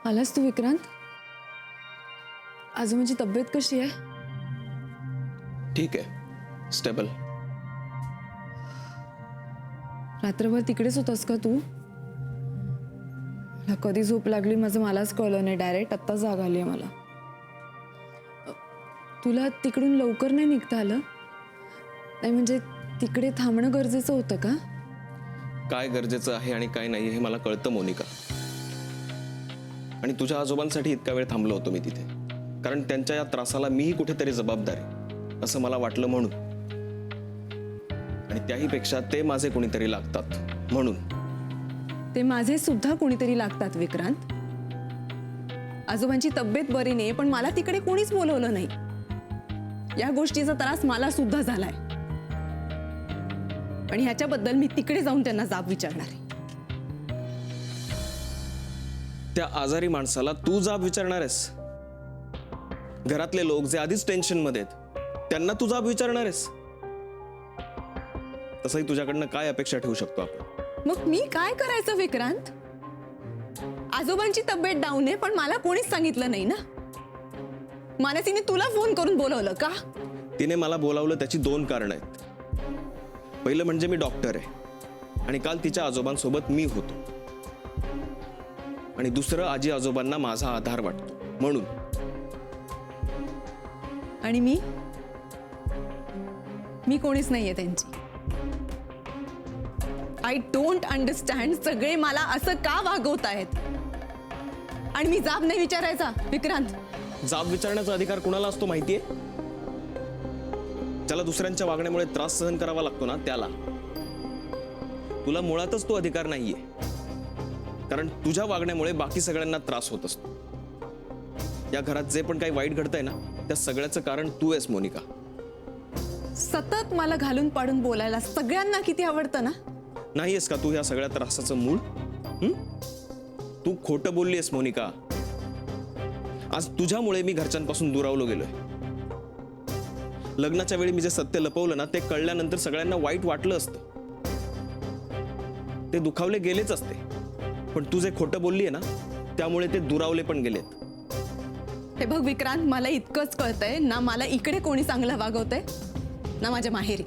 आलास तू विक्रांत? आजोबांची तब्येत कशी आहे? ठीक आहे, स्टेबल. रात्रभर तिकडेच होतास का तू? मला कधी झोप लागली माझं मलाच कळलं नाही. डायरेक्ट आत्ता जाग आली आहे मला. तुला तिकडून लवकर नाही निघता आलं? नाही म्हणजे तिकडे थांबणं गरजेचं होतं का? काय गरजेचं आहे आणि काय नाही हे मला कळतं मोनिका. आणि तुझ्या आजोबांसाठी इतका वेळ थांबलो होतो मी तिथे, कारण त्यांच्या या त्रासाला मीही कुठेतरी जबाबदार आहे असं मला वाटलं म्हणून. आणि त्याही पेक्षा ते माझे कोणीतरी लागतात म्हणून. ते माझे सुद्धा कोणीतरी लागतात विक्रांत. आजोबांची तब्येत बरी नाही पण मला तिकडे कोणीच बोलवलं नाही. या गोष्टीचा त्रास मला सुद्धा झालाय आणि ह्याच्याबद्दल मी तिकडे जाऊन त्यांना जाब विचारणार आहे. त्या आजारी माणसाला तू जाब विचारणार आहेस? घरातले लोक जे आधीच टेन्शन मध्ये आहेत त्यांना तू जाब विचारणार आहेस? तसंही तुझ्याकडनं काय अपेक्षा ठेवू शकतो आपण? मग मी काय करायचं विक्रांत? आजोबांची तब्येत डाऊन आहे पण मला कोणीच सांगितलं नाही ना. मानसीने तुला फोन करून बोलवलं का? तिने मला बोलावलं त्याची दोन कारणं आहेत. पहिलं म्हणजे मी डॉक्टर आहे आणि काल तिच्या आजोबांसोबत मी होतो. आणि दुसरं आजी आजोबांना माझा आधार वाटतो म्हणून. आणि मी कोणीच नाहीये त्यांची. I don't understand. सगळे मला असं का वागवतायत? आणि मी जाब नाही विचारायचा विक्रांत? जाब विचारण्याचा अधिकार कुणाला असतो माहितीये? ज्याला दुसऱ्यांच्या वागण्यामुळे त्रास सहन करावा लागतो ना त्याला. तुला मुळातच तो अधिकार नाहीये, कारण तुझ्या वागण्यामुळे बाकी सगळ्यांना त्रास होत असतो. या घरात जे पण काही वाईट घडतंय ना त्या सगळ्याचं कारण तू आहेस मोनिका. सतत मला घालून पाडून बोलायला सगळ्यांना किती आवडतं ना. नाहीयेस का तू ह्या सगळ्या त्रासाचं मूळ? तू खोटं बोललीयस मोनिका. आज तुझ्यामुळे मी घरच्यांपासून दुरावलो गेलोय. लग्नाच्या वेळी मी जे सत्य लपवलं ना ते कळल्यानंतर सगळ्यांना वाईट वाटलं असतं. ते दुखावले गेलेच असते. पण तू जे खोटं बोललीये ना त्यामुळे ते दुरावले पण गेलेत. हे बघ विक्रांत, मला इतकंच कळतंय ना, मला इकडे कोणी चांगलं वागवतंय ना माझ्या माहेरी.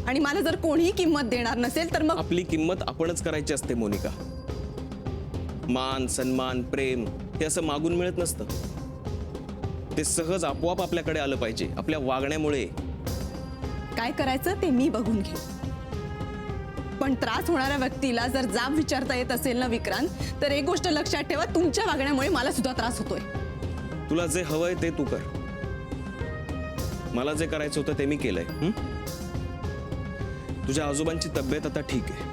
आणि मला जर कोणीही किंमत देणार नसेल तर मग आपली किंमत आपणच करायची असते मोनिका. मान सन्मान प्रेम हे असं मागून मिळत नसतं. ते सहज आपोआप आपल्याकडे आलं पाहिजे आपल्या वागण्यामुळे. काय करायचं ते मी बघून घे. पण त्रास होणाऱ्या व्यक्तीला जर जाब विचारता येत असेल ना विक्रांत, तर एक गोष्ट लक्षात ठेवा, तुमच्या वागण्यामुळे मला सुद्धा त्रास होतोय. तुला जे हवंय ते तू कर. मला जे करायचं होतं ते मी केलंय. तुझ्या आजोबांची तब्येत आता ठीक आहे.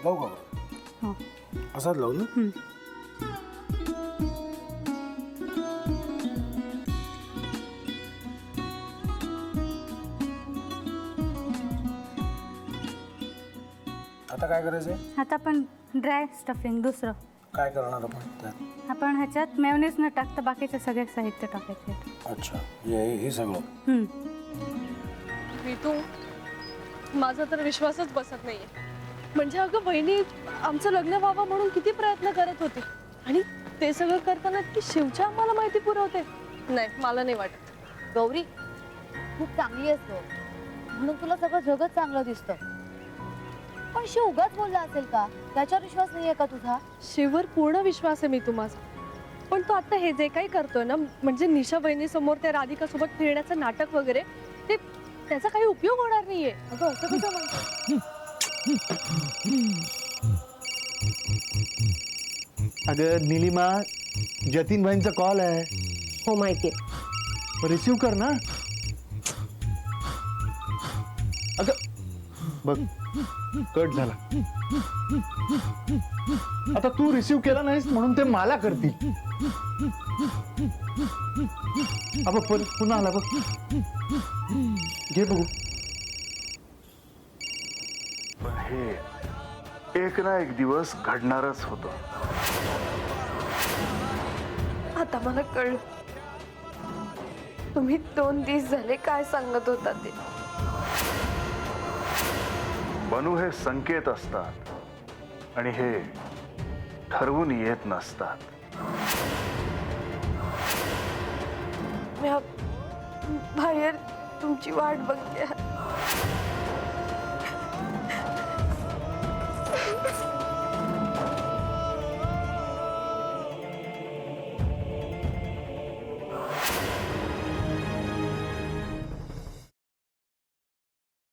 लावू का? हो. असाच लावू ना? आता काय करायचंय? आता आपण ड्राय स्टफिंग दुसरं काय करणार आपण त्यात? आपण ह्याच्यात मेयोनीज न टाकता बाकीचे सगळे साहित्य टाकायचे. अच्छा, हे सगळं. ऋतू, माझा तर विश्वासच बसत नाहीये. म्हणजे अगं बहिणी आमचं लग्न व्हावं म्हणून किती प्रयत्न करत होती आणि ते सगळं करताना की शिवच्या आम्हाला माहिती पुरवते. नाही, मला नाही वाटत. गौरी खूप चांगली आहेस गं, म्हणून तुला सगळं जगत चांगलं दिसतं. पण शिव उगाच बोलला असेल का? त्याच्यावर विश्वास नाहीये का तुझा? शिववर पूर्ण विश्वास आहे मी माझा. पण तो आता हे जे काही करतोय ना, म्हणजे निशा बहिणी समोर त्या राधिका सोबत फिरण्याचं नाटक वगैरे, ते त्याचा काही उपयोग होणार नाहीये. अगं असं कसं म्हणतो? अगं नीलिमा, जतीन भाईंचा कॉल आहे. हो माहितीये. रिसीव कर ना. अगं बघ कट झाला. आता तू रिसीव केला नाहीस म्हणून ते मला करतील. अबा पुन्हा आला बघ. घे बघू. हे एक ना एक दिवस घडणारच होतं. आता मला कळलं तुम्ही 2 दिवस झाले काय सांगत होता ते. बनू हे संकेत असतात आणि हे ठरवून येत नसतात. मी बाहेर तुमची वाट बघते.